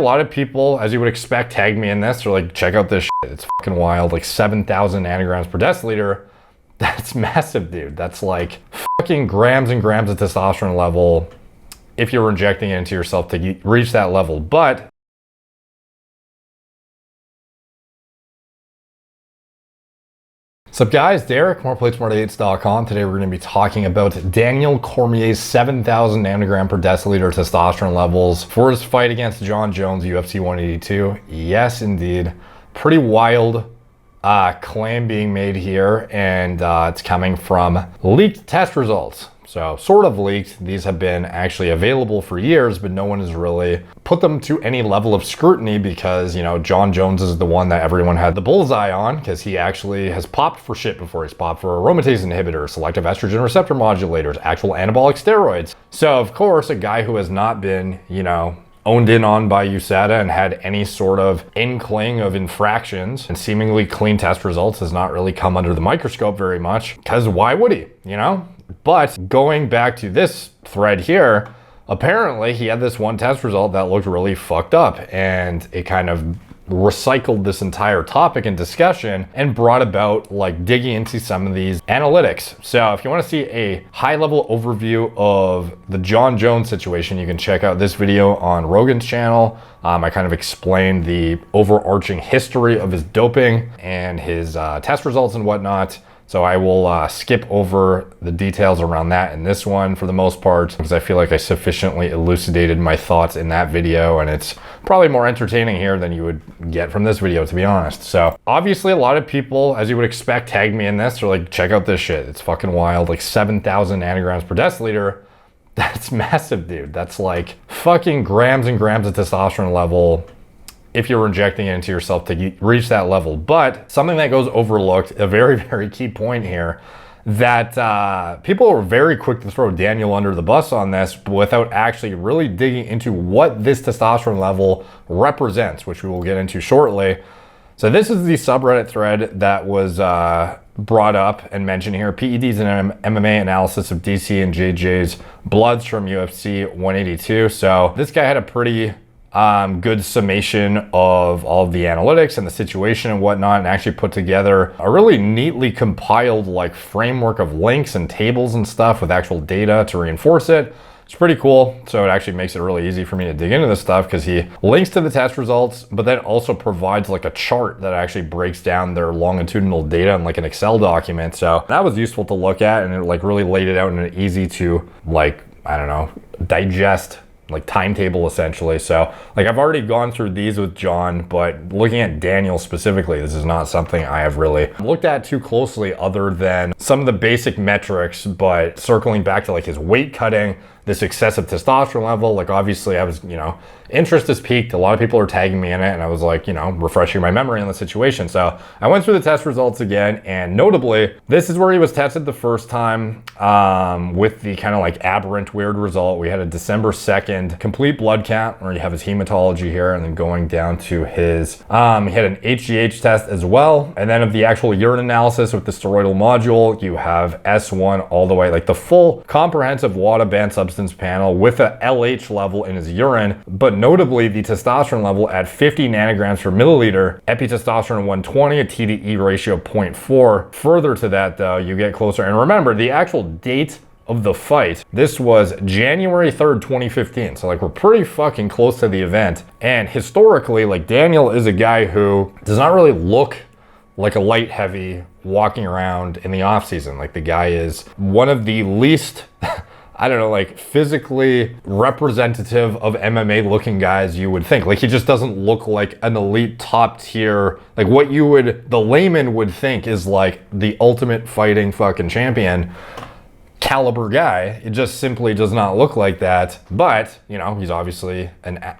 lot of people, as you would expect, tag me in this. They're like, check out this shit. It's fucking wild. Like 7,000 nanograms per deciliter. That's massive, dude. That's like fucking grams and grams of testosterone level if you're injecting it into yourself to reach that level. But what's up, guys? Derek, moreplates.com. Today we're going to be talking about Daniel Cormier's 7,000 nanogram per deciliter testosterone levels for his fight against Jon Jones, UFC 182. Yes, indeed. Pretty wild claim being made here, and it's coming from leaked test results. So sort of leaked. These have been actually available for years, but no one has really put them to any level of scrutiny because, you know, Jon Jones is the one that everyone had the bullseye on because he actually has popped for shit before. He's popped for aromatase inhibitors, selective estrogen receptor modulators, actual anabolic steroids. So of course, a guy who has not been, you know, owned in on by USADA and had any sort of inkling of infractions and seemingly clean test results has not really come under the microscope very much, because why would he, you know? But going back to this thread here, apparently he had this one test result that looked really fucked up, and it kind of recycled this entire topic and discussion and brought about like digging into some of these analytics. So if you want to see a high level overview of the Jon Jones situation, you can check out this video on Rogan's channel. I kind of explained the overarching history of his doping and his test results and whatnot. So I will skip over the details around that in this one for the most part, because I feel like I sufficiently elucidated my thoughts in that video, and it's probably more entertaining here than you would get from this video, to be honest. So obviously a lot of people, as you would expect, tag me in this. They're like, check out this shit. It's fucking wild. Like 7,000 nanograms per deciliter. That's massive, dude. That's like fucking grams and grams of testosterone level if you're injecting it into yourself to reach that level. But something that goes overlooked, a very, very key point here, that people are very quick to throw Daniel under the bus on this without actually really digging into what this testosterone level represents, which we will get into shortly. So this is the subreddit thread that was brought up and mentioned here. PEDs and MMA analysis of DC and JJ's bloods from UFC 182. So this guy had a pretty good summation of all of the analytics and the situation and whatnot, and actually put together a really neatly compiled like framework of links and tables and stuff with actual data to reinforce it. It's pretty cool. So it actually makes it really easy for me to dig into this stuff because he links to the test results, but then also provides like a chart that actually breaks down their longitudinal data in like an Excel document. So that was useful to look at, and it like really laid it out in an easy to like, I don't know, digest like timetable essentially. So like I've already gone through these with Jon, but looking at Daniel specifically, this is not something I have really looked at too closely other than some of the basic metrics. But circling back to like his weight cutting, this excessive testosterone level, like obviously I was, you know, interest is peaked. A lot of people are tagging me in it, and I was like, you know, refreshing my memory on the situation. So I went through the test results again, and notably, this is where he was tested the first time with the kind of like aberrant weird result. We had a December 2nd complete blood count where you have his hematology here, and then going down to his, he had an HGH test as well. And then of the actual urine analysis with the steroidal module, you have S1 all the way, like the full comprehensive WADA banned substance panel with a LH level in his urine, but notably the testosterone level at 50 nanograms per milliliter, epitestosterone 120, a TDE ratio 0.4. Further to that though, you get closer. And remember, the actual date of the fight, this was January 3rd, 2015. So like we're pretty fucking close to the event. And historically, like Daniel is a guy who does not really look like a light heavy walking around in the off season. Like the guy is one of the least I don't know, like physically representative of MMA looking guys you would think. Like he just doesn't look like an elite top tier, like what you would, the layman would think is like the ultimate fighting fucking champion caliber guy. It just simply does not look like that. But, you know, he's obviously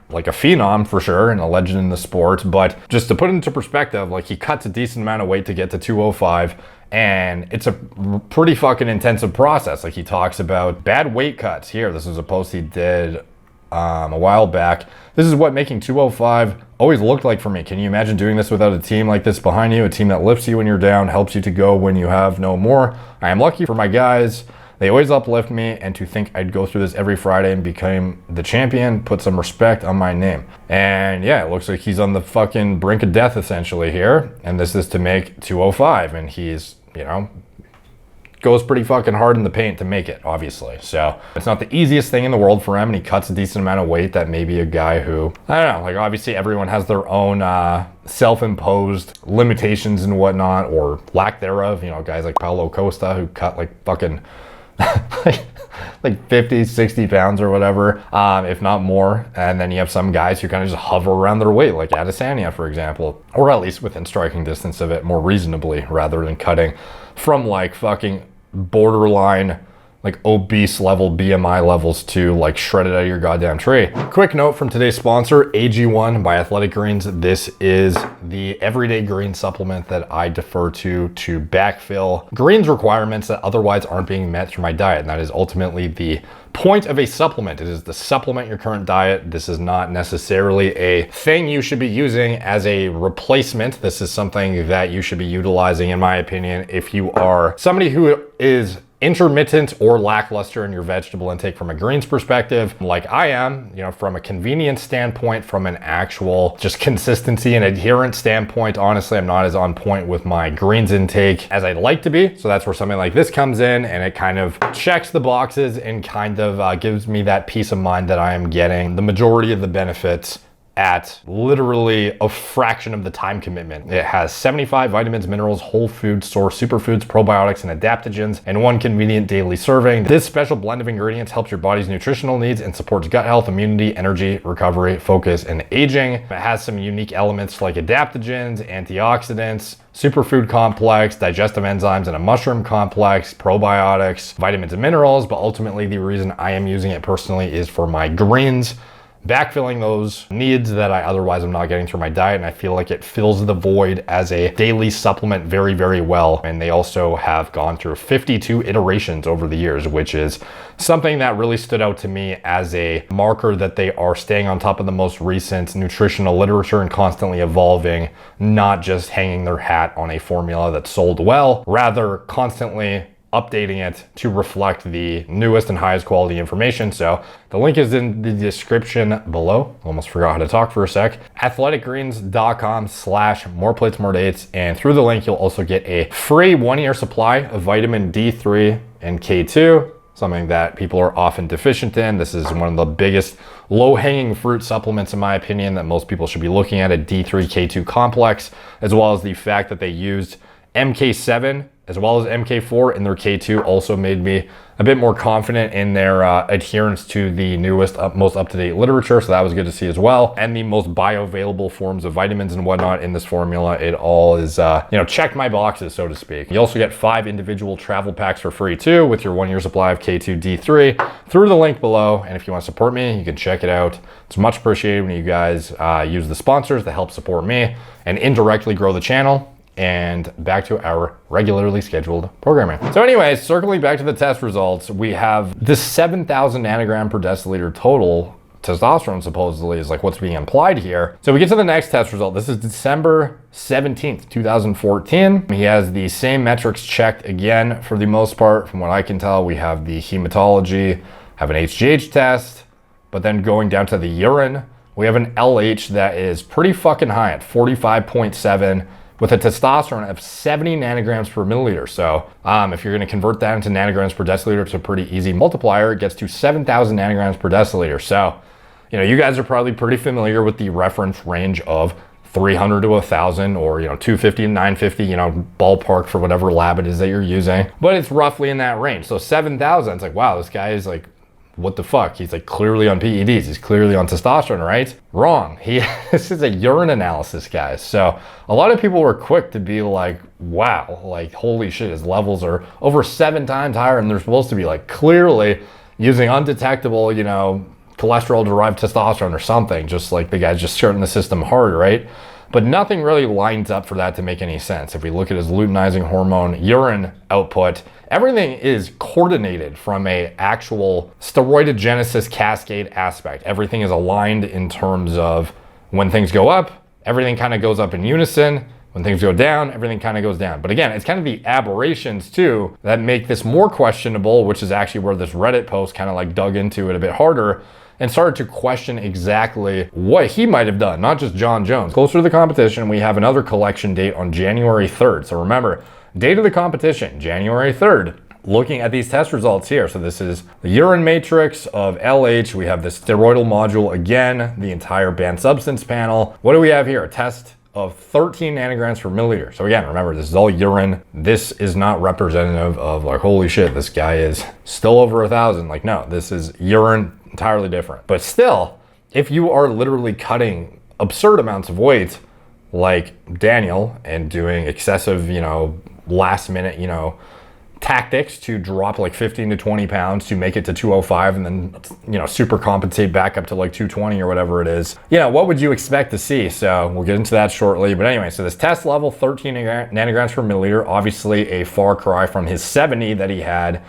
like a phenom for sure and a legend in the sport. But just to put it into perspective, like he cuts a decent amount of weight to get to 205. And it's a pretty fucking intensive process. Like he talks about bad weight cuts here. This is a post he did a while back. This is what making 205 always looked like for me. Can you imagine doing this without a team like this behind you? A team that lifts you when you're down, helps you to go when you have no more. I am lucky for my guys. They always uplift me, and to think I'd go through this every Friday and become the champion put some respect on my name. And yeah, it looks like he's on the fucking brink of death essentially here. And this is to make 205, and he's, you know, goes pretty fucking hard in the paint to make it, obviously. So it's not the easiest thing in the world for him, and he cuts a decent amount of weight that maybe a guy who, I don't know, like obviously everyone has their own self-imposed limitations and whatnot, or lack thereof. You know, guys like Paulo Costa who cut like fucking like 50, 60 pounds or whatever, if not more. And then you have some guys who kind of just hover around their weight, like Adesanya, for example, or at least within striking distance of it more reasonably, rather than cutting from like fucking borderline like obese level BMI levels to like shredded out of your goddamn tree. Quick note from today's sponsor, AG1 by Athletic Greens. This is the everyday green supplement that I defer to backfill greens requirements that otherwise aren't being met through my diet. And that is ultimately the point of a supplement. It is to supplement your current diet. This is not necessarily a thing you should be using as a replacement. This is something that you should be utilizing, in my opinion, if you are somebody who is intermittent or lackluster in your vegetable intake from a greens perspective, like I am, you know, from a convenience standpoint, from an actual just consistency and adherence standpoint. Honestly, I'm not as on point with my greens intake as I'd like to be. So that's where something like this comes in, and it kind of checks the boxes and kind of gives me that peace of mind that I am getting the majority of the benefits at literally a fraction of the time commitment. It has 75 vitamins, minerals, whole food source, superfoods, probiotics, and adaptogens in one convenient daily serving. This special blend of ingredients helps your body's nutritional needs and supports gut health, immunity, energy, recovery, focus, and aging. It has some unique elements like adaptogens, antioxidants, superfood complex, digestive enzymes, and a mushroom complex, probiotics, vitamins and minerals. But ultimately, the reason I am using it personally is for my greens, backfilling those needs that I otherwise am not getting through my diet. And I feel like it fills the void as a daily supplement very, very well. And they also have gone through 52 iterations over the years, which is something that really stood out to me as a marker that they are staying on top of the most recent nutritional literature and constantly evolving, not just hanging their hat on a formula that sold well, rather constantly updating it to reflect the newest and highest quality information. So the link is in the description below. Almost forgot how to talk for a sec. athleticgreens.com/moreplates, and through the link, you'll also get a free 1-year supply of vitamin D3 and K2, something that people are often deficient in. This is one of the biggest low-hanging fruit supplements, in my opinion, that most people should be looking at, a D3 K2 complex, as well as the fact that they used MK7 as well as MK4 in their K2 also made me a bit more confident in their adherence to the newest, most up-to-date literature. So that was good to see as well. And the most bioavailable forms of vitamins and whatnot in this formula. It all is, check my boxes, so to speak. You also get 5 individual travel packs for free too, with your 1-year supply of K2 D3 through the link below. And if you want to support me, you can check it out. It's much appreciated when you guys use the sponsors to help support me and indirectly grow the channel. And back to our regularly scheduled programming. So anyways, circling back to the test results, we have this 7,000 nanogram per deciliter total testosterone supposedly is like what's being implied here. So we get to the next test result. This is December 17th, 2014. He has the same metrics checked again for the most part. From what I can tell, we have the hematology, have an HGH test, but then going down to the urine, we have an LH that is pretty fucking high at 45.7 with a testosterone of 70 nanograms per milliliter. So if you're gonna convert that into nanograms per deciliter, it's a pretty easy multiplier. It gets to 7,000 nanograms per deciliter. So, you guys are probably pretty familiar with the reference range of 300 to 1,000 or, 250 and 950, ballpark for whatever lab it is that you're using. But it's roughly in that range. So 7,000, it's like, wow, this guy is like, what the fuck? He's like clearly on PEDs. He's clearly on testosterone, right? Wrong. This is a urine analysis, guys. So a lot of people were quick to be like, wow, like holy shit, his levels are over 7 times higher and they're supposed to be like clearly using undetectable, cholesterol-derived testosterone or something, just like the guy's just skirting the system hard, right? But nothing really lines up for that to make any sense. If we look at his luteinizing hormone urine output, everything is coordinated from a actual steroidogenesis cascade aspect. Everything is aligned in terms of when things go up, everything kind of goes up in unison. When things go down, everything kind of goes down. But again, it's kind of the aberrations too that make this more questionable, which is actually where this Reddit post kind of like dug into it a bit harder and started to question exactly what he might have done, not just Jon Jones. Closer to the competition, we have another collection date on January 3rd. So remember, date of the competition, January 3rd. Looking at these test results here. So this is the urine matrix of LH. We have the steroidal module again, the entire banned substance panel. What do we have here? A test of 13 nanograms per milliliter. So again, remember, this is all urine. This is not representative of like, holy shit, this guy is still over 1,000. Like, no, this is urine, entirely different. But still, if you are literally cutting absurd amounts of weight, like Daniel, and doing excessive, last minute, tactics to drop like 15 to 20 pounds to make it to 205 and then, super compensate back up to like 220 or whatever it is. What would you expect to see? So we'll get into that shortly. But anyway, so this test level, 13 nanograms per milliliter, obviously a far cry from his 70 that he had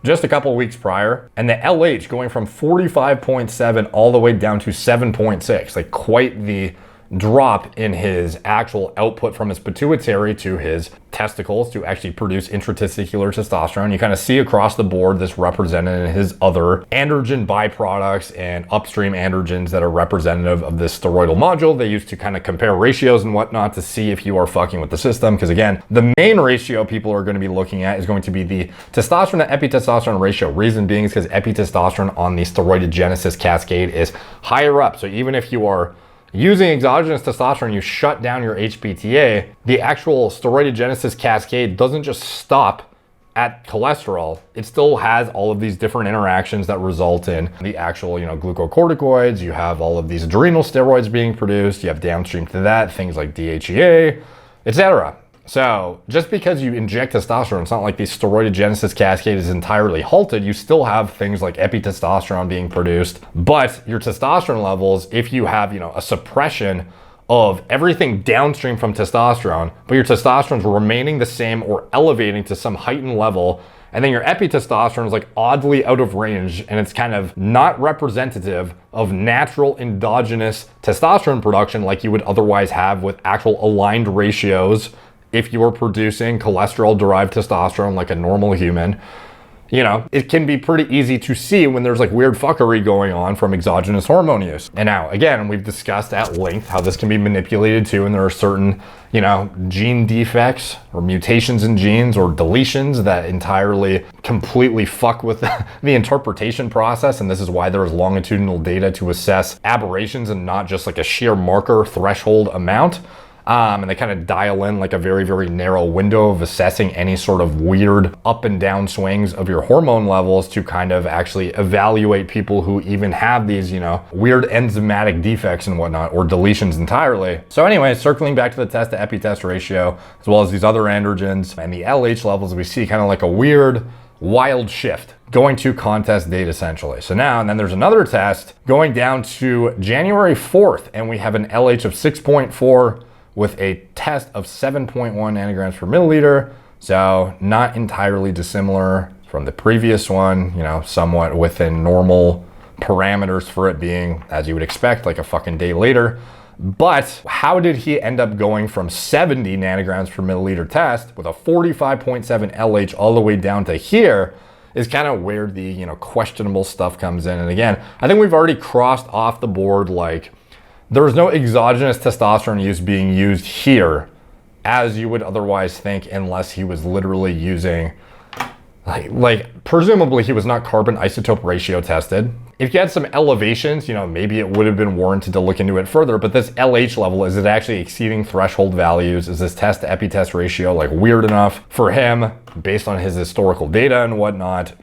just a couple weeks prior. And the LH going from 45.7 all the way down to 7.6, like quite the drop in his actual output from his pituitary to his testicles to actually produce intratesticular testosterone. You kind of see across the board this represented in his other androgen byproducts and upstream androgens that are representative of this steroidal module. They used to kind of compare ratios and whatnot to see if you are fucking with the system. Because again, the main ratio people are going to be looking at is going to be the testosterone to epitestosterone ratio. Reason being is because epitestosterone on the steroidogenesis cascade is higher up. So even if you are using exogenous testosterone, you shut down your HPTA, the actual steroidogenesis cascade doesn't just stop at cholesterol. It still has all of these different interactions that result in the actual, glucocorticoids. You have all of these adrenal steroids being produced. You have downstream to that, things like DHEA, etc. So just because you inject testosterone, it's not like the steroidogenesis cascade is entirely halted. You still have things like epitestosterone being produced, but your testosterone levels, if you have, a suppression of everything downstream from testosterone, but your testosterone is remaining the same or elevating to some heightened level, and then your epitestosterone is like oddly out of range and it's kind of not representative of natural endogenous testosterone production like you would otherwise have with actual aligned ratios if you were producing cholesterol-derived testosterone like a normal human. It can be pretty easy to see when there's like weird fuckery going on from exogenous hormone use. And now, again, we've discussed at length how this can be manipulated too, and there are certain, gene defects or mutations in genes or deletions that entirely completely fuck with the interpretation process. And this is why there is longitudinal data to assess aberrations and not just like a sheer marker threshold amount. And they kind of dial in like a very, very narrow window of assessing any sort of weird up and down swings of your hormone levels to kind of actually evaluate people who even have these, weird enzymatic defects and whatnot, or deletions entirely. So anyway, circling back to the test to epitest ratio, as well as these other androgens and the LH levels, we see kind of like a weird, wild shift going to contest date essentially. So now, and then there's another test going down to January 4th, and we have an LH of 6.4 with a test of 7.1 nanograms per milliliter. So not entirely dissimilar from the previous one, somewhat within normal parameters for it being, as you would expect, like a fucking day later. But how did he end up going from 70 nanograms per milliliter test with a 45.7 LH all the way down to here is kind of where the, questionable stuff comes in. And again, I think we've already crossed off the board, like, there was no exogenous testosterone use being used here as you would otherwise think, unless he was literally using, like presumably he was not carbon isotope ratio tested. If you had some elevations, maybe it would have been warranted to look into it further, but this LH level, is it actually exceeding threshold values? Is this test to epitest ratio like weird enough for him based on his historical data and whatnot?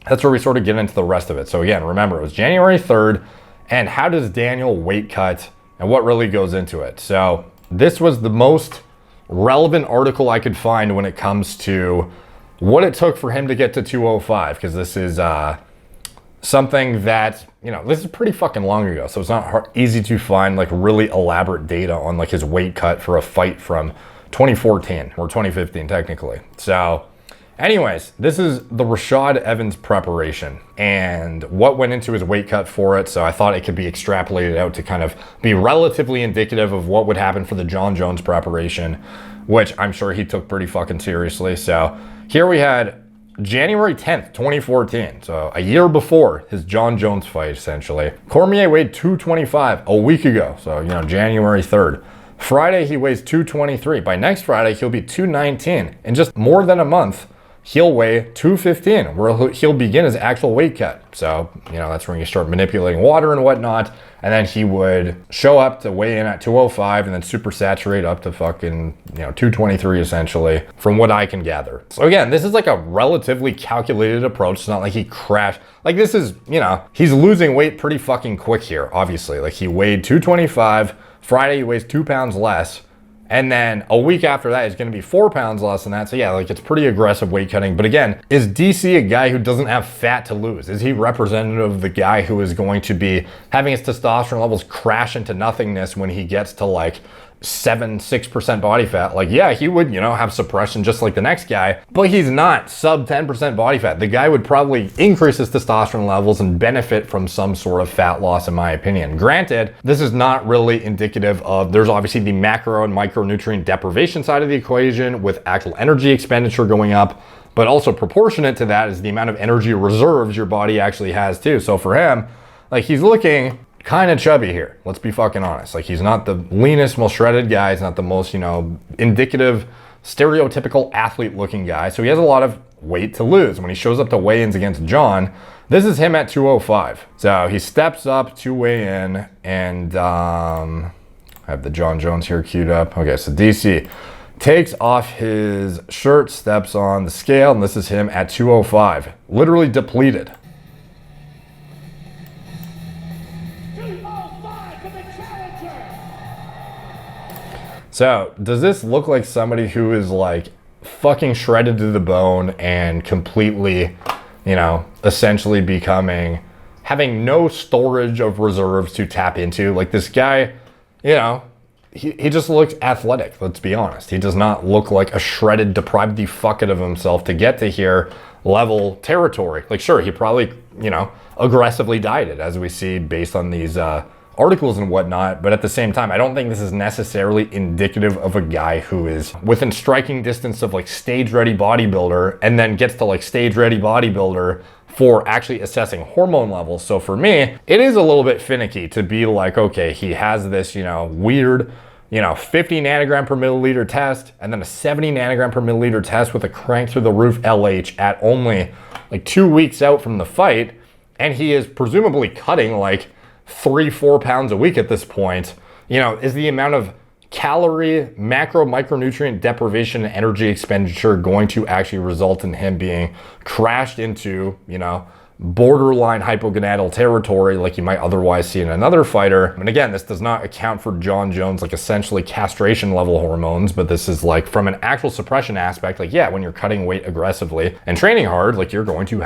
That's where we sort of get into the rest of it. So again, remember, it was January 3rd. And how does Daniel weight cut and what really goes into it? So this was the most relevant article I could find when it comes to what it took for him to get to 205, because this is something that, this is pretty fucking long ago. So it's not easy to find like really elaborate data on like his weight cut for a fight from 2014 or 2015 technically. So Anyways, this is the Rashad Evans preparation and what went into his weight cut for it. So I thought it could be extrapolated out to kind of be relatively indicative of what would happen for the Jon Jones preparation, which I'm sure he took pretty fucking seriously. So here we had January 10th, 2014. So a year before his Jon Jones fight, essentially. Cormier weighed 225 a week ago. So, you know, January 3rd. Friday, he weighs 223. By next Friday, he'll be 219. In just more than a month, he'll weigh 215, where he'll begin his actual weight cut. So, you know, that's when you start manipulating water and whatnot. And then he would show up to weigh in at 205 and then super saturate up to fucking, you know, 223 essentially, from what I can gather. So again, this is like a relatively calculated approach. It's not like he crashed. Like this is, you know, he's losing weight pretty fucking quick here, obviously. Like he weighed 225, Friday he weighs 2 pounds less. And then a week after that, he's going to be 4 pounds less than that. So yeah, like it's pretty aggressive weight cutting. But again, is DC a guy who doesn't have fat to lose? Is he representative of the guy who is going to be having his testosterone levels crash into nothingness when he gets to like 6% body fat? Like, yeah, he would, you know, have suppression just like the next guy, but he's not sub 10% body fat. The guy would probably increase his testosterone levels and benefit from some sort of fat loss, in my opinion. Granted, this is not really indicative of, there's obviously the macro and micronutrient deprivation side of the equation with actual energy expenditure going up, but also proportionate to that is the amount of energy reserves your body actually has too. So for him, like he's looking kind of chubby here. Let's be fucking honest. Like he's not the leanest, most shredded guy. He's not the most, you know, indicative, stereotypical athlete looking guy. So he has a lot of weight to lose. When he shows up to weigh-ins against Jon, this is him at 205. So he steps up to weigh in and I have the Jon Jones here queued up. Okay, so DC takes off his shirt, steps on the scale, and this is him at 205. Literally depleted. So does this look like somebody who is like fucking shredded to the bone and completely, you know, essentially having no storage of reserves to tap into? Like this guy, you know, he just looks athletic, let's be honest. He does not look like a shredded, deprived the fuck out of himself to get to here level territory. Like sure, he probably, you know, aggressively dieted as we see based on these articles and whatnot, but at the same time, I don't think this is necessarily indicative of a guy who is within striking distance of like stage ready bodybuilder and then gets to like stage ready bodybuilder for actually assessing hormone levels. So for me, it is a little bit finicky to be like, okay, he has this, you know, weird, you know, 50 nanogram per milliliter test and then a 70 nanogram per milliliter test with a crank through the roof LH at only like 2 weeks out from the fight. And he is presumably cutting like 3-4 pounds a week at this point. You know, is the amount of calorie, macro, micronutrient deprivation and energy expenditure going to actually result in him being crashed into, you know, borderline hypogonadal territory like you might otherwise see in another fighter? And again, this does not account for Jon Jones, like essentially castration level hormones, but this is like from an actual suppression aspect, like yeah, when you're cutting weight aggressively and training hard, like you're going to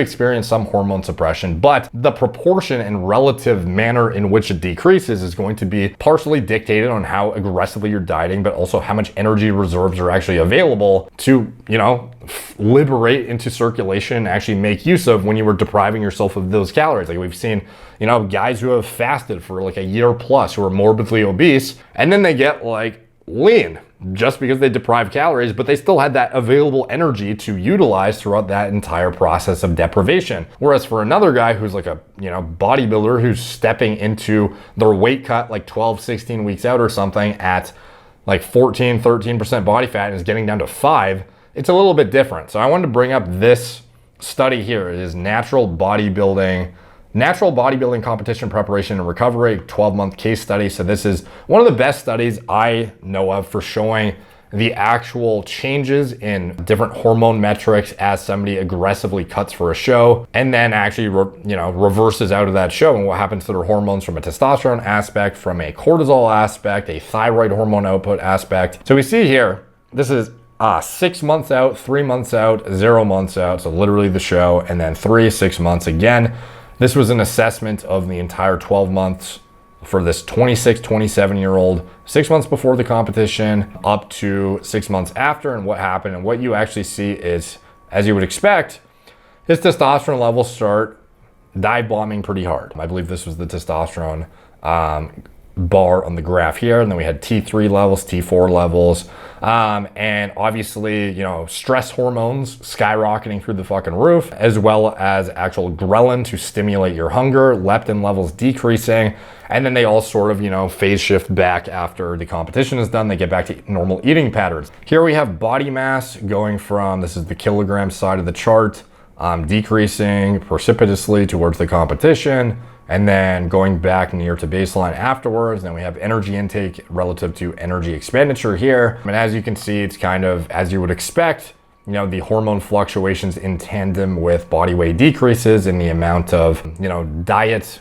experience some hormone suppression, but the proportion and relative manner in which it decreases is going to be partially dictated on how aggressively you're dieting, but also how much energy reserves are actually available to, you know, liberate into circulation and actually make use of when you were depriving yourself of those calories. Like we've seen, you know, guys who have fasted for like a year plus who are morbidly obese and then they get like lean just because they deprived calories, but they still had that available energy to utilize throughout that entire process of deprivation. Whereas for another guy who's like a, you know, bodybuilder who's stepping into their weight cut like 12, 16 weeks out or something at like 14, 13% body fat and is getting down to 5, it's a little bit different. So I wanted to bring up this study here. It is natural bodybuilding competition preparation and recovery, 12-month case study. So this is one of the best studies I know of for showing the actual changes in different hormone metrics as somebody aggressively cuts for a show and then actually reverses out of that show and what happens to their hormones from a testosterone aspect, from a cortisol aspect, a thyroid hormone output aspect. So we see here, this is 6 months out, 3 months out, 0 months out. So literally the show, and then 3, 6 months again. This was an assessment of the entire 12 months for this 26, 27-year-old, 6 months before the competition up to 6 months after, and what happened. And what you actually see is, as you would expect, his testosterone levels start dive bombing pretty hard. I believe this was the testosterone bar on the graph here, and then we had T3 levels, T4 levels, and obviously, you know, stress hormones skyrocketing through the fucking roof, as well as actual ghrelin to stimulate your hunger, leptin levels decreasing, and then they all sort of, you know, phase shift back after the competition is done. They get back to normal eating patterns. Here we have body mass going from, this is the kilogram side of the chart, decreasing precipitously towards the competition, and then going back near to baseline afterwards. Then we have energy intake relative to energy expenditure here. And as you can see, it's kind of as you would expect, you know, the hormone fluctuations in tandem with body weight decreases in the amount of, you know, diet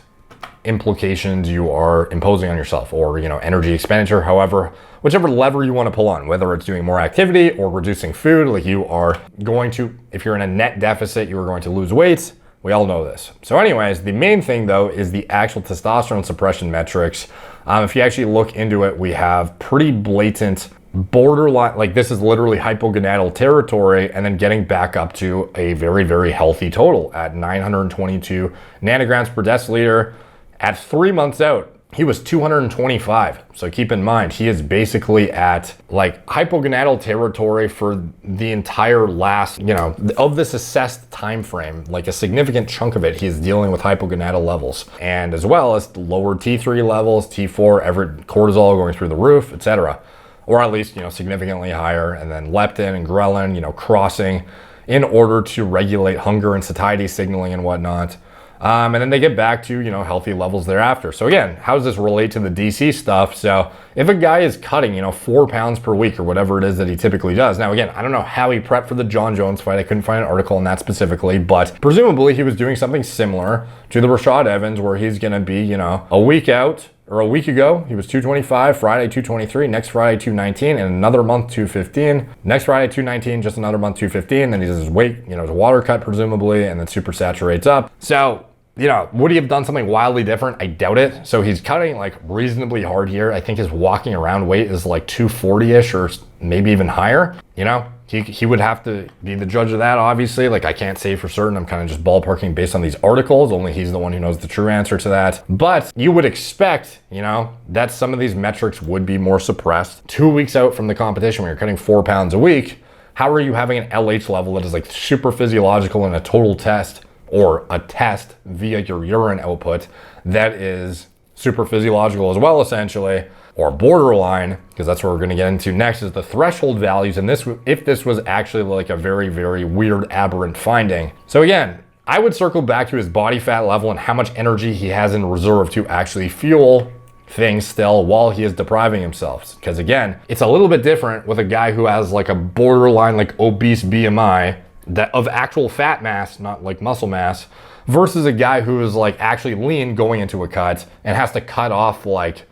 implications you are imposing on yourself, or, you know, energy expenditure, however, whichever lever you want to pull on, whether it's doing more activity or reducing food. Like, you are going to, if you're in a net deficit, you are going to lose weight. We all know this. So anyways, the main thing though is the actual testosterone suppression metrics. If you actually look into it, we have pretty blatant borderline, like this is literally hypogonadal territory, and then getting back up to a very, very healthy total at 922 nanograms per deciliter. At 3 months out, he was 225. So keep in mind, he is basically at like hypogonadal territory for the entire last, you know, of this assessed time frame. Like a significant chunk of it, he is dealing with hypogonadal levels, and as well as lower T3 levels, T4, cortisol going through the roof, etc. Or at least, you know, significantly higher, and then leptin and ghrelin, you know, crossing in order to regulate hunger and satiety signaling and whatnot. And then they get back to, you know, healthy levels thereafter. So again, how does this relate to the DC stuff? So if a guy is cutting, you know, 4 pounds per week or whatever it is that he typically does. Now, again, I don't know how he prepped for the John Jones fight. I couldn't find an article on that specifically, but presumably he was doing something similar to the Rashad Evans, where he's going to be, you know, a week out, or a week ago, he was 225, Friday 223, next Friday 219, and another month 215. Next Friday 219, just another month 215. Then he does his weight, you know, his water cut presumably, and then super saturates up. So, you know, would he have done something wildly different? I doubt it. So he's cutting like reasonably hard here. I think his walking around weight is like 240-ish or maybe even higher. You know, he would have to be the judge of that, obviously. Like, I can't say for certain. I'm kind of just ballparking based on these articles. Only he's the one who knows the true answer to that. But you would expect, you know, that some of these metrics would be more suppressed. 2 weeks out from the competition, when you're cutting 4 pounds a week, how are you having an LH level that is like super physiological in a total test, or a test via your urine output that is super physiological as well, essentially, or borderline, because that's what we're going to get into next, is the threshold values. And this, if this was actually like a very, very weird aberrant finding. So again, I would circle back to his body fat level and how much energy he has in reserve to actually fuel things still while he is depriving himself. Because again, it's a little bit different with a guy who has like a borderline, like obese BMI, that of actual fat mass, not like muscle mass, versus a guy who is like actually lean going into a cut and has to cut off like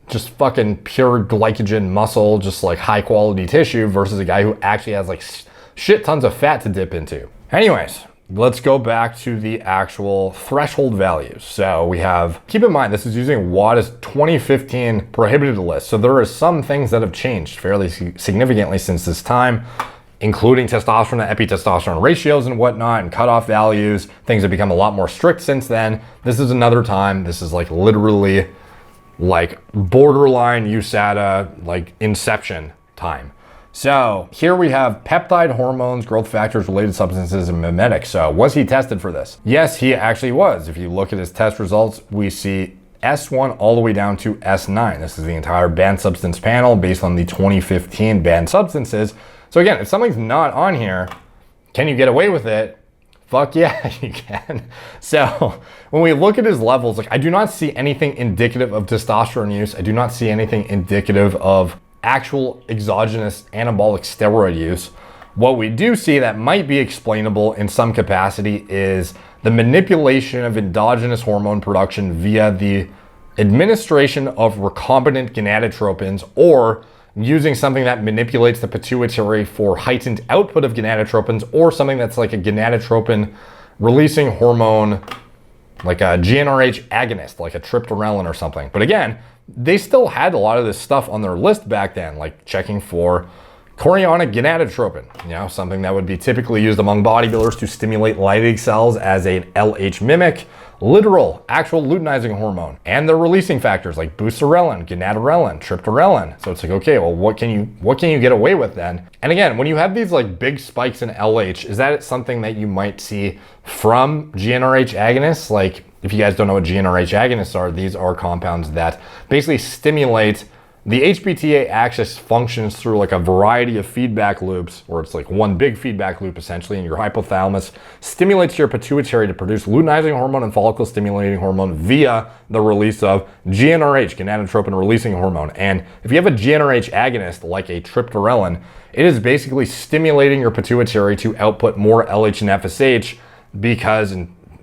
just fucking pure glycogen muscle, just like high quality tissue, versus a guy who actually has like shit tons of fat to dip into. Anyways, let's go back to the actual threshold values. So we have, keep in mind, this is using WADA's 2015 prohibited list. So there are some things that have changed fairly significantly since this time, including testosterone and epitestosterone ratios and whatnot, and cutoff values. Things have become a lot more strict since then. This is another time. This is like literally like borderline USADA, like inception time. So here we have peptide hormones, growth factors, related substances, and mimetics. So was he tested for this? Yes, he actually was. If you look at his test results, we see S1 all the way down to S9. This is the entire banned substance panel based on the 2015 banned substances. So again, if something's not on here, can you get away with it? Fuck yeah, you can. So when we look at his levels, like, I do not see anything indicative of testosterone use. I do not see anything indicative of actual exogenous anabolic steroid use. What we do see that might be explainable in some capacity is the manipulation of endogenous hormone production via the administration of recombinant gonadotropins, or using something that manipulates the pituitary for heightened output of gonadotropins, or something that's like a gonadotropin releasing hormone like a GnRH agonist, like a triptorelin or something. But again, they still had a lot of this stuff on their list back then, like checking for chorionic gonadotropin, something that would be typically used among bodybuilders to stimulate Leydig cells as an LH mimic, literal, actual luteinizing hormone, and the releasing factors like boosterelin, gonadorelin, triptorelin. So it's like, okay, well, what can you get away with then? And again, when you have these like big spikes in LH, is that something that you might see from GnRH agonists? Like, if you guys don't know what GnRH agonists are, these are compounds that basically stimulate the HPTA axis. Functions through like a variety of feedback loops, or it's like one big feedback loop essentially, and your hypothalamus stimulates your pituitary to produce luteinizing hormone and follicle stimulating hormone via the release of GnRH, gonadotropin releasing hormone. And if you have a GnRH agonist like a triptorelin, it is basically stimulating your pituitary to output more LH and FSH, because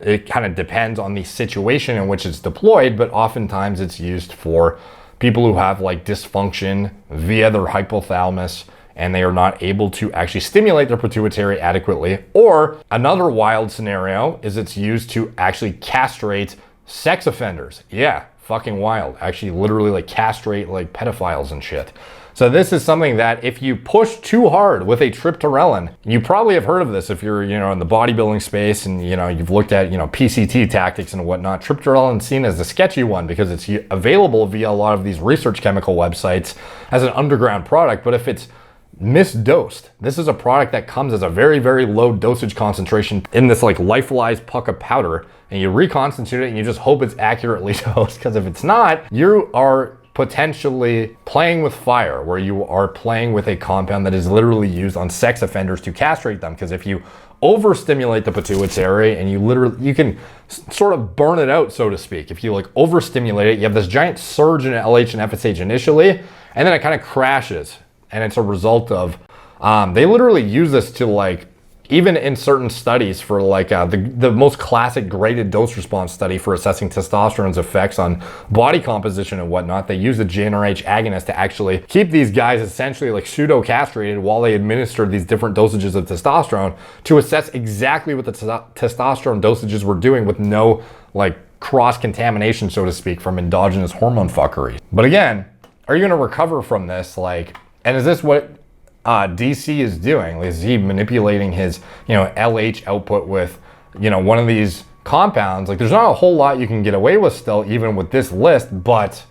it kind of depends on the situation in which it's deployed, but oftentimes it's used for people who have like dysfunction via their hypothalamus and they are not able to actually stimulate their pituitary adequately. Or another wild scenario is it's used to actually castrate sex offenders. Yeah, fucking wild. Actually literally like castrate like pedophiles and shit. So this is something that if you push too hard with a triptorelin, you probably have heard of this if you're, in the bodybuilding space and, you've looked at, PCT tactics and whatnot. Triptorelin is seen as the sketchy one because it's available via a lot of these research chemical websites as an underground product. But if it's misdosed, this is a product that comes as a very, very low dosage concentration in this like lyophilized puck of powder, and you reconstitute it and you just hope it's accurately dosed, because if it's not, you are potentially playing with fire, where you are playing with a compound that is literally used on sex offenders to castrate them. Because if you overstimulate the pituitary and you can sort of burn it out, so to speak. If you like overstimulate it, you have this giant surge in LH and FSH initially, and then it kind of crashes. And it's a result of, they literally use this to like, even in certain studies for like the most classic graded dose response study for assessing testosterone's effects on body composition and whatnot, they use the GnRH agonist to actually keep these guys essentially like pseudo castrated while they administer these different dosages of testosterone to assess exactly what the testosterone dosages were doing with no like cross contamination, so to speak, from endogenous hormone fuckery. But again, are you going to recover from this? Like, and is this what DC is doing? Is he manipulating his, LH output with, one of these compounds? Like, there's not a whole lot you can get away with still, even with this list, but,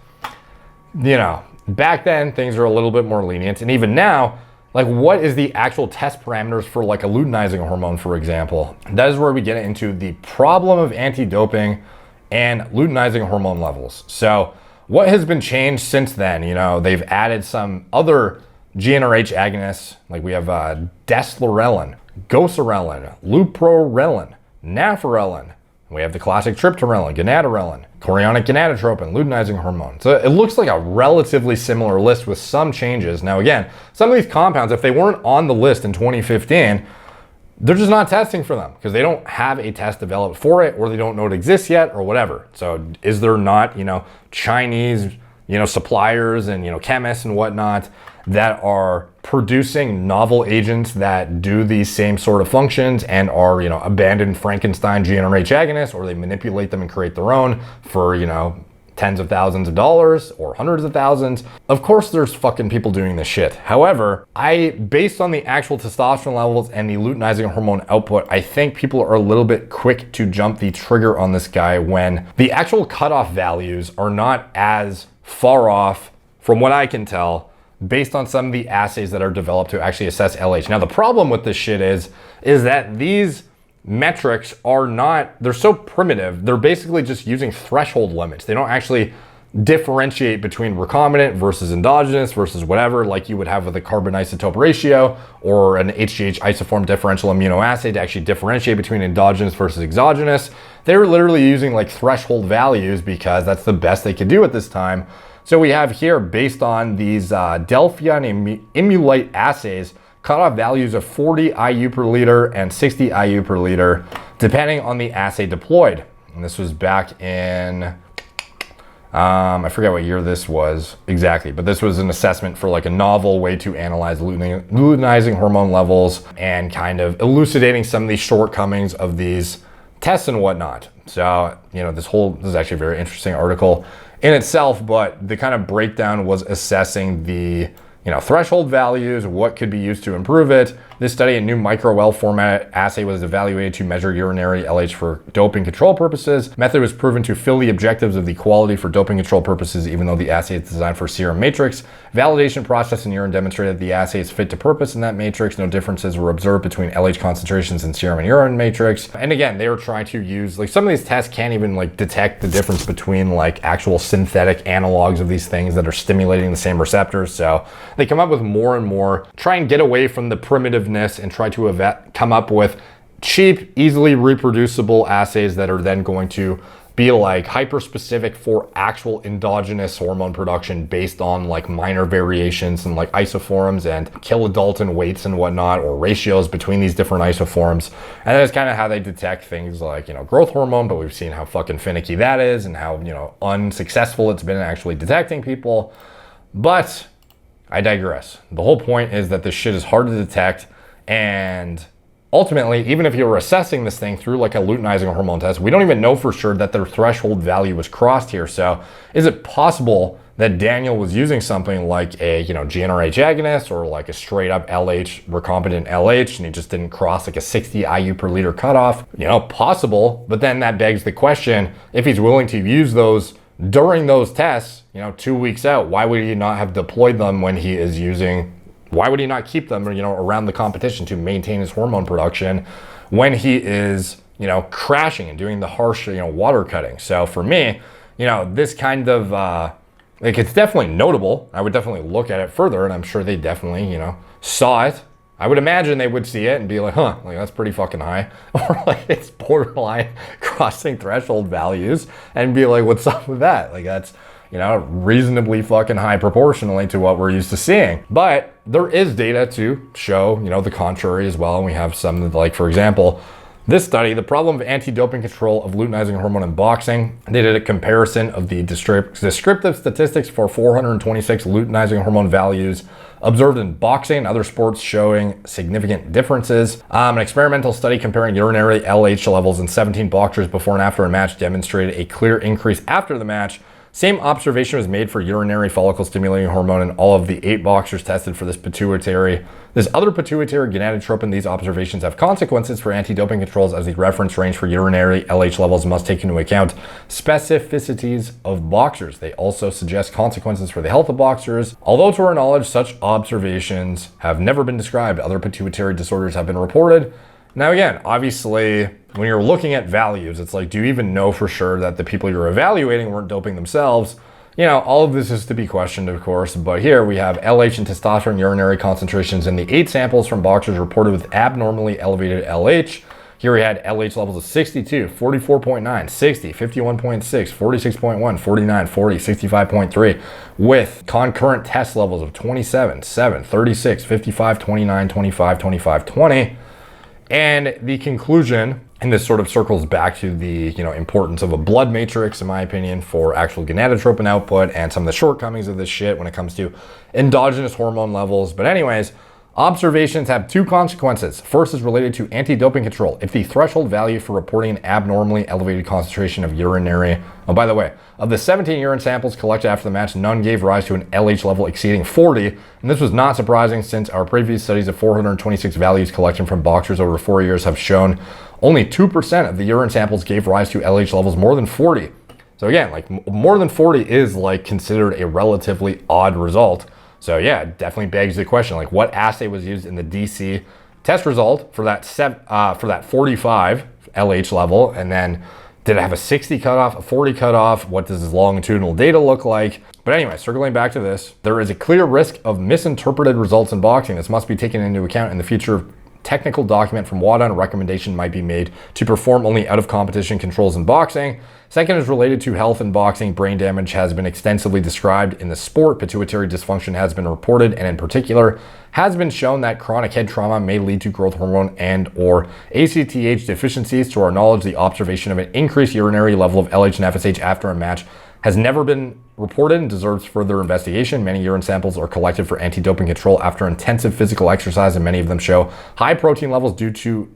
back then things are a little bit more lenient. And even now, like, what is the actual test parameters for like a luteinizing hormone, for example? That is where we get into the problem of anti-doping and luteinizing hormone levels. So what has been changed since then? They've added some other GnRH agonists, like we have deslorelin, goserelin, luprorelin, nafarelin. We have the classic triptorelin, gonadorelin, chorionic gonadotropin, luteinizing hormone. So it looks like a relatively similar list with some changes. Now again, some of these compounds, if they weren't on the list in 2015, they're just not testing for them because they don't have a test developed for it, or they don't know it exists yet, or whatever. So is there not, Chinese, suppliers and, chemists and whatnot that are producing novel agents that do these same sort of functions and are, abandoned Frankenstein GnRH agonists, or they manipulate them and create their own for, tens of thousands of dollars or hundreds of thousands? Of course there's fucking people doing this shit. However, based on the actual testosterone levels and the luteinizing hormone output, I think people are a little bit quick to jump the trigger on this guy when the actual cutoff values are not as far off, from what I can tell, based on some of the assays that are developed to actually assess LH. Now the problem with this shit is that these metrics they're so primitive. They're basically just using threshold limits. They don't actually differentiate between recombinant versus endogenous versus whatever, like you would have with a carbon isotope ratio or an HGH isoform differential immunoassay to actually differentiate between endogenous versus exogenous. They're literally using like threshold values because that's the best they could do at this time. So we have here, based on these Delphia and Immulite assays, cutoff values of 40 IU per liter and 60 IU per liter, depending on the assay deployed. And this was back in, I forget what year this was exactly, but this was an assessment for like a novel way to analyze luteinizing hormone levels and kind of elucidating some of the shortcomings of these tests and whatnot. So, this is actually a very interesting article in itself, but the kind of breakdown was assessing the threshold values, what could be used to improve it. This study, a new micro-well format assay, was evaluated to measure urinary LH for doping control purposes. Method was proven to fill the objectives of the quality for doping control purposes, even though the assay is designed for serum matrix. Validation process in urine demonstrated that the assay is fit to purpose in that matrix. No differences were observed between LH concentrations in serum and urine matrix. And again, they were trying to use, some of these tests can't even detect the difference between actual synthetic analogs of these things that are stimulating the same receptors. So they come up with more and more, try and get away from the primitiveness and try to come up with cheap, easily reproducible assays that are then going to be hyper-specific for actual endogenous hormone production based on minor variations and isoforms and kilodalton weights and whatnot, or ratios between these different isoforms. And that's kind of how they detect things like, growth hormone, but we've seen how fucking finicky that is and how, unsuccessful it's been in actually detecting people. But I digress. The whole point is that this shit is hard to detect, and ultimately, even if you were assessing this thing through a luteinizing hormone test, we don't even know for sure that their threshold value was crossed here. So is it possible that Daniel was using something like a GnRH agonist or a straight up LH, recombinant LH, and he just didn't cross a 60 IU per liter cutoff? Possible, but then that begs the question, if he's willing to use those during those tests, 2 weeks out, why would he not have deployed them when he is why would he not keep them, around the competition to maintain his hormone production when he is, crashing and doing the harsh, water cutting? So for me, this kind of, it's definitely notable. I would definitely look at it further, and I'm sure they definitely, saw it. I would imagine they would see it and be that's pretty fucking high. Or it's borderline crossing threshold values and be what's up with that? That's, reasonably fucking high proportionally to what we're used to seeing. But there is data to show, the contrary as well. And we have some for example, this study, the problem of anti-doping control of luteinizing hormone in boxing. They did a comparison of the descriptive statistics for 426 luteinizing hormone values observed in boxing and other sports, showing significant differences. An experimental study comparing urinary LH levels in 17 boxers before and after a match demonstrated a clear increase after the match. Same observation was made for urinary follicle stimulating hormone in all of the 8 boxers tested for this other pituitary gonadotropin. These observations have consequences for anti-doping controls, as the reference range for urinary LH levels must take into account specificities of boxers. They also suggest consequences for the health of boxers. Although to our knowledge, such observations have never been described, other pituitary disorders have been reported. Now again, obviously, when you're looking at values, it's do you even know for sure that the people you're evaluating weren't doping themselves? All of this is to be questioned, of course, but here we have LH and testosterone urinary concentrations in the 8 samples from boxers reported with abnormally elevated LH. Here we had LH levels of 62, 44.9, 60, 51.6, 46.1, 49, 40, 65.3, with concurrent test levels of 27, 7, 36, 55, 29, 25, 25, 20. And the conclusion, and this sort of circles back to the importance of a blood matrix, in my opinion, for actual gonadotropin output and some of the shortcomings of this shit when it comes to endogenous hormone levels. But anyways, observations have 2 consequences. First is related to anti-doping control. If the threshold value for reporting an abnormally elevated concentration of urinary, by the way, of the 17 urine samples collected after the match, none gave rise to an LH level exceeding 40. And this was not surprising, since our previous studies of 426 values collected from boxers over 4 years have shown only 2% of the urine samples gave rise to LH levels more than 40. So again, more than 40 is considered a relatively odd result. So yeah, it definitely begs the question, what assay was used in the DC test result for that 45 LH level, and then did it have a 60 cutoff, a 40 cutoff? What does this longitudinal data look like? But anyway, circling back to this, there is a clear risk of misinterpreted results in boxing. This must be taken into account in the future. Technical document from WADA and a recommendation might be made to perform only out of competition controls in boxing. Second is related to health in boxing. Brain damage has been extensively described in the sport. Pituitary dysfunction has been reported, and in particular has been shown that chronic head trauma may lead to growth hormone and or ACTH deficiencies. To our knowledge, the observation of an increased urinary level of LH and FSH after a match has never been reported and deserves further investigation. Many urine samples are collected for anti-doping control after intensive physical exercise, and many of them show high protein levels due to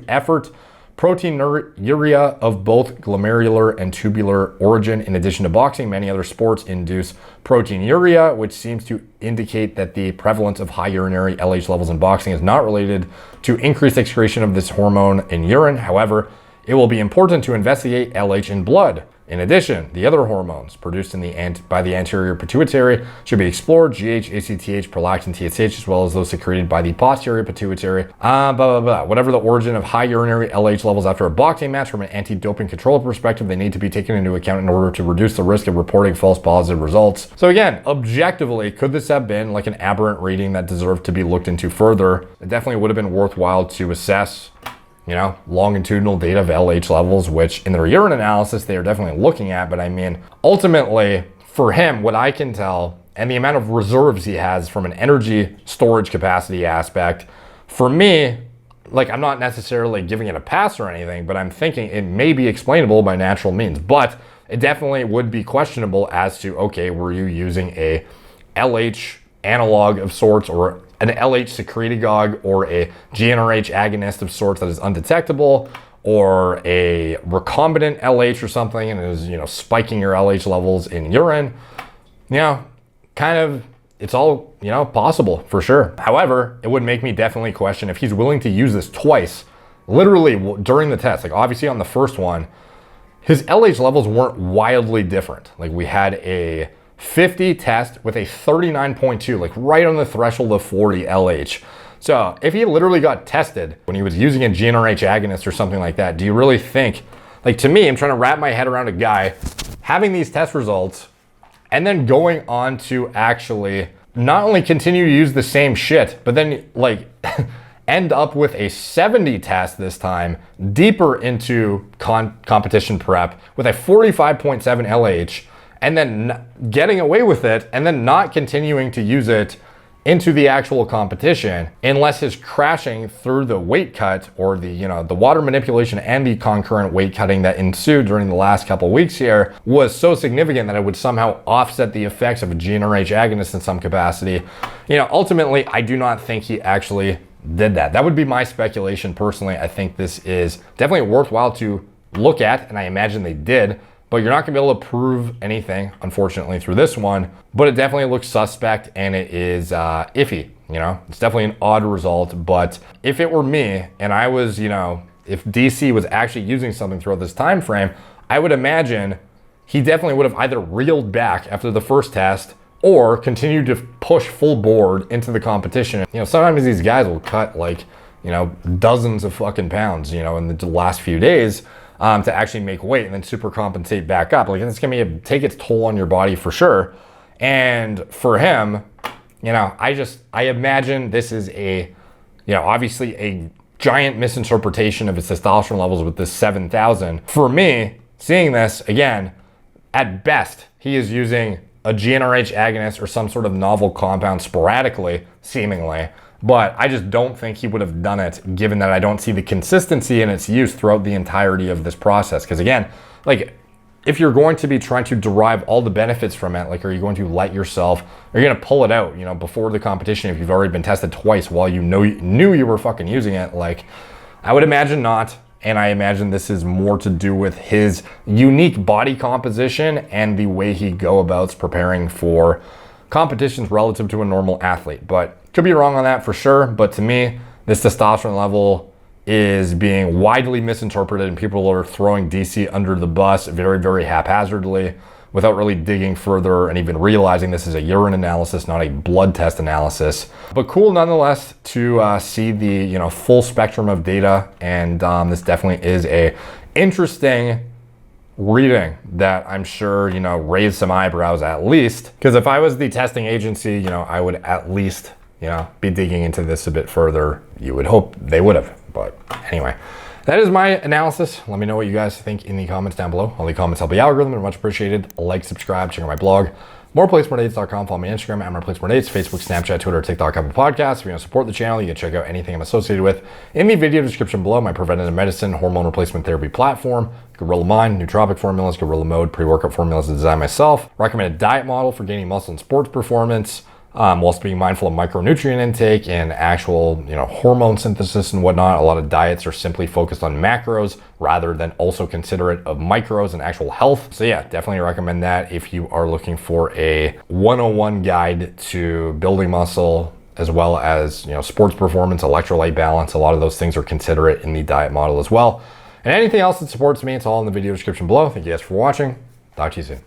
effort Proteinuria of both glomerular and tubular origin. In addition to boxing, many other sports induce proteinuria, which seems to indicate that the prevalence of high urinary LH levels in boxing is not related to increased excretion of this hormone in urine. However, it will be important to investigate LH in blood. In addition, the other hormones produced by the anterior pituitary should be explored: GH, ACTH, prolactin, TSH, as well as those secreted by the posterior pituitary. Whatever the origin of high urinary LH levels after a boxing match, from an anti-doping control perspective, they need to be taken into account in order to reduce the risk of reporting false positive results. So again, objectively, could this have been like an aberrant reading that deserved to be looked into further? It definitely would have been worthwhile to assess, you know, longitudinal data of LH levels, which in their urine analysis, they are definitely looking at. But I mean, ultimately for him, what I can tell, and the amount of reserves he has from an energy storage capacity aspect, for me, like, I'm not necessarily giving it a pass or anything, but I'm thinking it may be explainable by natural means, but it definitely would be questionable as to, okay, were you using a LH analog of sorts, or an LH secretagogue, or a GnRH agonist of sorts that is undetectable, or a recombinant LH or something, and is, you know, spiking your LH levels in urine. You know, kind of, it's all, you know, possible for sure. However, it would make me definitely question if he's willing to use this twice, literally during the test. Like, obviously on the first one, his LH levels weren't wildly different. Like, we had a 50 test with a 39.2, like right on the threshold of 40 LH. So if he literally got tested when he was using a GnRH agonist or something like that, do you really think, like, to me, I'm trying to wrap my head around a guy having these test results and then going on to actually not only continue to use the same shit, but then like end up with a 70 test this time, deeper into competition prep with a 45.7 LH, and then getting away with it, and then not continuing to use it into the actual competition, unless his crashing through the weight cut, or the, you know, the water manipulation and the concurrent weight cutting that ensued during the last couple weeks here was so significant that it would somehow offset the effects of a GnRH agonist in some capacity. You know, ultimately, I do not think he actually did that. That would be my speculation personally. I think this is definitely worthwhile to look at, and I imagine they did. But you're not gonna be able to prove anything, unfortunately, through this one. But it definitely looks suspect, and it is iffy, you know? It's definitely an odd result, but if it were me, and I was, you know, if DC was actually using something throughout this time frame, I would imagine he definitely would have either reeled back after the first test, or continued to push full board into the competition. You know, sometimes these guys will cut, like, you know, dozens of fucking pounds, you know, in the last few days, to actually make weight and then super compensate back up. Like, it's gonna take its toll on your body for sure. And for him, you know, I imagine this is a, you know, obviously a giant misinterpretation of his testosterone levels with this 7,000. For me, seeing this again, at best, he is using a GnRH agonist or some sort of novel compound sporadically, seemingly. But I just don't think he would have done it, given that I don't see the consistency in its use throughout the entirety of this process. Because again, like, if you're going to be trying to derive all the benefits from it, like, are you going to let yourself, are you going to pull it out, you know, before the competition if you've already been tested twice while you knew you were fucking using it? Like, I would imagine not. And I imagine this is more to do with his unique body composition and the way he go about preparing for competitions relative to a normal athlete. But could be wrong on that for sure. But to me, this testosterone level is being widely misinterpreted, and people are throwing DC under the bus very, very haphazardly without really digging further and even realizing this is a urine analysis, not a blood test analysis. But cool nonetheless to see the, you know, full spectrum of data. And this definitely is a interesting reading that I'm sure, you know, raised some eyebrows at least. Because if I was the testing agency, you know, I would at least, you know, be digging into this a bit further. You would hope they would have. But anyway, that is my analysis. Let me know what you guys think in the comments down below. All the comments help the algorithm. They're much appreciated. Like, subscribe, check out my blog. MorePlatesMoreDates.com. Follow me on Instagram at MorePlatesMoreDates, Facebook, Snapchat, Twitter, TikTok, Apple Podcasts. If you want to support the channel, you can check out anything I'm associated with in the video description below. My preventative medicine, hormone replacement therapy platform, Gorilla Mind, nootropic formulas, Gorilla Mode, pre-workout formulas designed myself, recommended diet model for gaining muscle and sports performance, whilst being mindful of micronutrient intake and actual, hormone synthesis and whatnot. A lot of diets are simply focused on macros rather than also considerate of micros and actual health. So yeah, definitely recommend that if you are looking for a 101 guide to building muscle, as well as, sports performance, electrolyte balance. A lot of those things are considerate in the diet model as well. And anything else that supports me, it's all in the video description below. Thank you guys for watching. Talk to you soon.